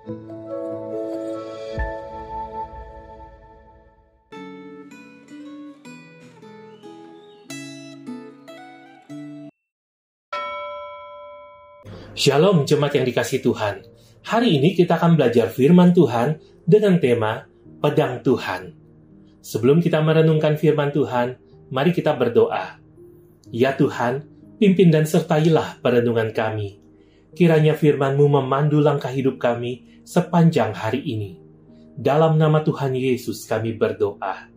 Shalom jemaat yang dikasihi Tuhan. Hari ini kita akan belajar firman Tuhan dengan tema Pedang Tuhan. Sebelum kita merenungkan firman Tuhan, mari kita berdoa. Ya Tuhan, pimpin dan sertailah perenungan kami. Kiranya firman-Mu memandu langkah hidup kami sepanjang hari ini. Dalam nama Tuhan Yesus kami berdoa.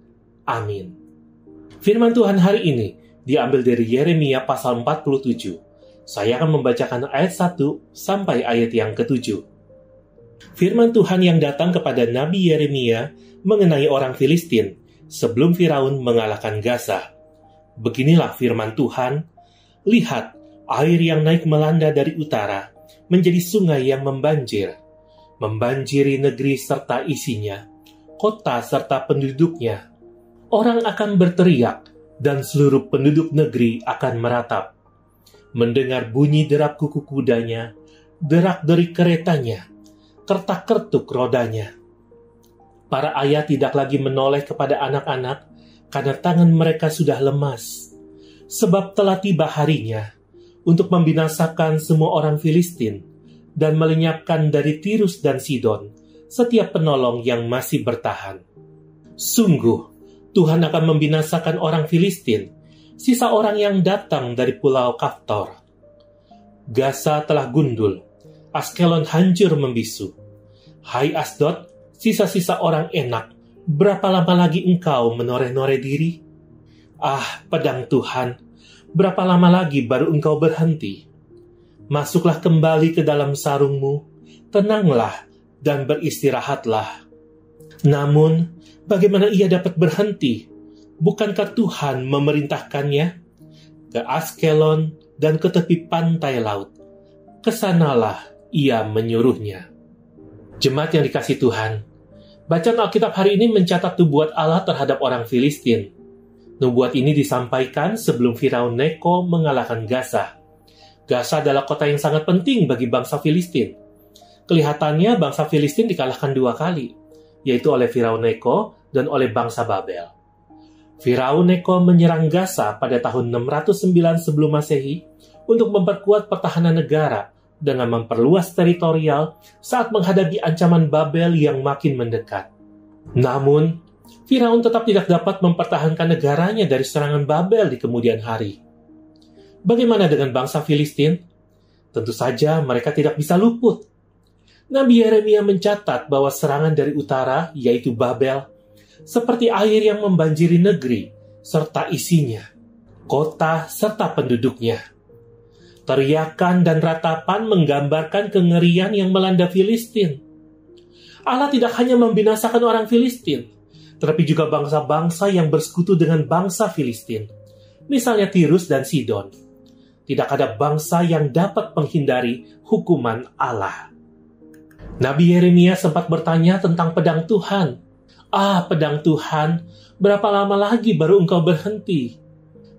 Amin. Firman Tuhan hari ini diambil dari Yeremia pasal 47. Saya akan membacakan ayat 1 sampai ayat yang ke-7. Firman Tuhan yang datang kepada Nabi Yeremia mengenai orang Filistin sebelum Firaun mengalahkan Gaza. Beginilah firman Tuhan, lihat, air yang naik melanda dari utara menjadi sungai yang membanjiri negeri serta isinya, kota serta penduduknya. Orang akan berteriak dan seluruh penduduk negeri akan meratap. Mendengar bunyi derap kuku kudanya, derak-derik keretanya, kertak-kertuk rodanya. Para ayah tidak lagi menoleh kepada anak-anak, karena tangan mereka sudah lemas. Sebab telah tiba harinya untuk membinasakan semua orang Filistin dan melenyapkan dari Tirus dan Sidon setiap penolong yang masih bertahan. Sungguh, Tuhan akan membinasakan orang Filistin, sisa orang yang datang dari pulau Kaftor. Gaza telah gundul, Askelon hancur membisu. Hai Asdod, sisa-sisa orang Enak, berapa lama lagi engkau menoreh-noreh diri? Ah, pedang Tuhan, berapa lama lagi baru engkau berhenti? Masuklah kembali ke dalam sarungmu, tenanglah dan beristirahatlah. Namun, bagaimana ia dapat berhenti? Bukankah Tuhan memerintahkannya? Ke Askelon dan ke tepi pantai laut. Kesanalah ia menyuruhnya. Jemaat yang dikasihi Tuhan, bacaan Alkitab hari ini mencatat nubuat Allah terhadap orang Filistin. Nubuat ini disampaikan sebelum Firaun Neko mengalahkan Gaza. Gaza adalah kota yang sangat penting bagi bangsa Filistin. Kelihatannya bangsa Filistin dikalahkan 2 kali, yaitu oleh Firaun Neko dan oleh bangsa Babel. Firaun Neko menyerang Gaza pada tahun 609 sebelum Masehi untuk memperkuat pertahanan negara dengan memperluas teritorial saat menghadapi ancaman Babel yang makin mendekat. Namun, Firaun tetap tidak dapat mempertahankan negaranya dari serangan Babel di kemudian hari. Bagaimana dengan bangsa Filistin? Tentu saja mereka tidak bisa luput. Nabi Yeremia mencatat bahwa serangan dari utara, yaitu Babel, seperti air yang membanjiri negeri serta isinya, kota serta penduduknya. Teriakan dan ratapan menggambarkan kengerian yang melanda Filistin. Allah tidak hanya membinasakan orang Filistin, tetapi juga bangsa-bangsa yang bersekutu dengan bangsa Filistin, misalnya Tirus dan Sidon. Tidak ada bangsa yang dapat menghindari hukuman Allah. Nabi Yeremia sempat bertanya tentang pedang Tuhan. Ah, pedang Tuhan, berapa lama lagi baru engkau berhenti?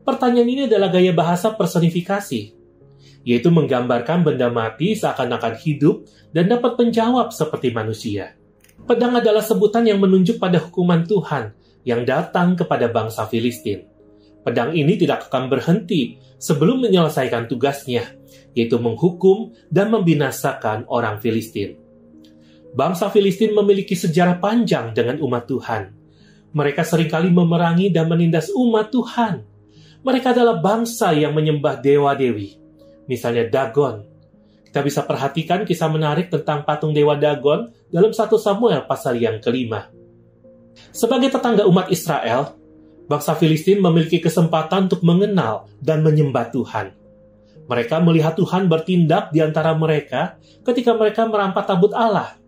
Pertanyaan ini adalah gaya bahasa personifikasi, yaitu menggambarkan benda mati seakan-akan hidup dan dapat menjawab seperti manusia. Pedang adalah sebutan yang menunjuk pada hukuman Tuhan yang datang kepada bangsa Filistin. Pedang ini tidak akan berhenti sebelum menyelesaikan tugasnya, yaitu menghukum dan membinasakan orang Filistin. Bangsa Filistin memiliki sejarah panjang dengan umat Tuhan. Mereka seringkali memerangi dan menindas umat Tuhan. Mereka adalah bangsa yang menyembah dewa-dewi, misalnya Dagon. Kita bisa perhatikan kisah menarik tentang patung dewa Dagon dalam 1 Samuel pasal yang ke-5. Sebagai tetangga umat Israel, bangsa Filistin memiliki kesempatan untuk mengenal dan menyembah Tuhan. Mereka melihat Tuhan bertindak di antara mereka ketika mereka merampas tabut Allah.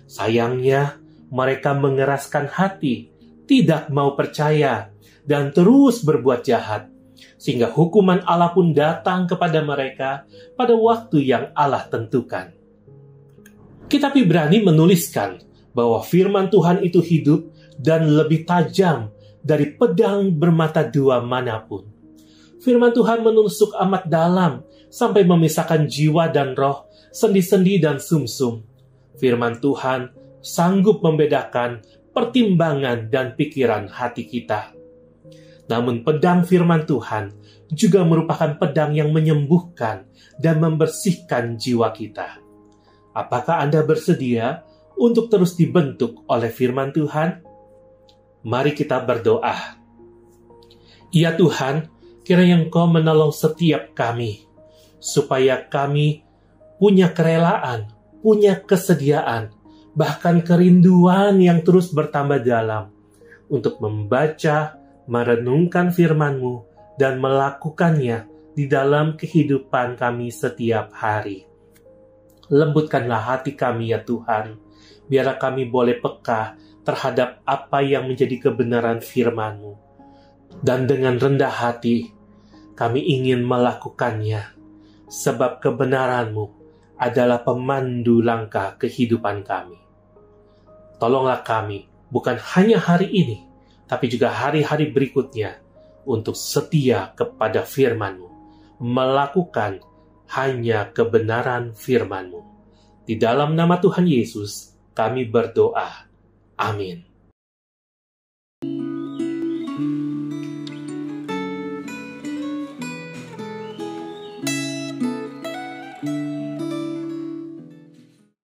Sayangnya, mereka mengeraskan hati, tidak mau percaya, dan terus berbuat jahat, sehingga hukuman Allah pun datang kepada mereka pada waktu yang Allah tentukan. Kitab Ibrani menuliskan bahwa firman Tuhan itu hidup dan lebih tajam dari pedang bermata 2 manapun. Firman Tuhan menusuk amat dalam sampai memisahkan jiwa dan roh, sendi-sendi dan sumsum, Firman Tuhan sanggup membedakan pertimbangan dan pikiran hati kita. Namun pedang firman Tuhan juga merupakan pedang yang menyembuhkan dan membersihkan jiwa kita. Apakah Anda bersedia untuk terus dibentuk oleh firman Tuhan? Mari kita berdoa. Ya Tuhan, kiranya Engkau menolong setiap kami, supaya kami punya kerelaan, punya kesediaan, bahkan kerinduan yang terus bertambah dalam untuk membaca, merenungkan firman-Mu, dan melakukannya di dalam kehidupan kami setiap hari. Lembutkanlah hati kami ya Tuhan, biar kami boleh peka terhadap apa yang menjadi kebenaran firman-Mu. Dan dengan rendah hati, kami ingin melakukannya, sebab kebenaran-Mu adalah pemandu langkah kehidupan kami. Tolonglah kami, bukan hanya hari ini, tapi juga hari-hari berikutnya, untuk setia kepada firman-Mu, melakukan hanya kebenaran firman-Mu. Di dalam nama Tuhan Yesus, kami berdoa. Amin.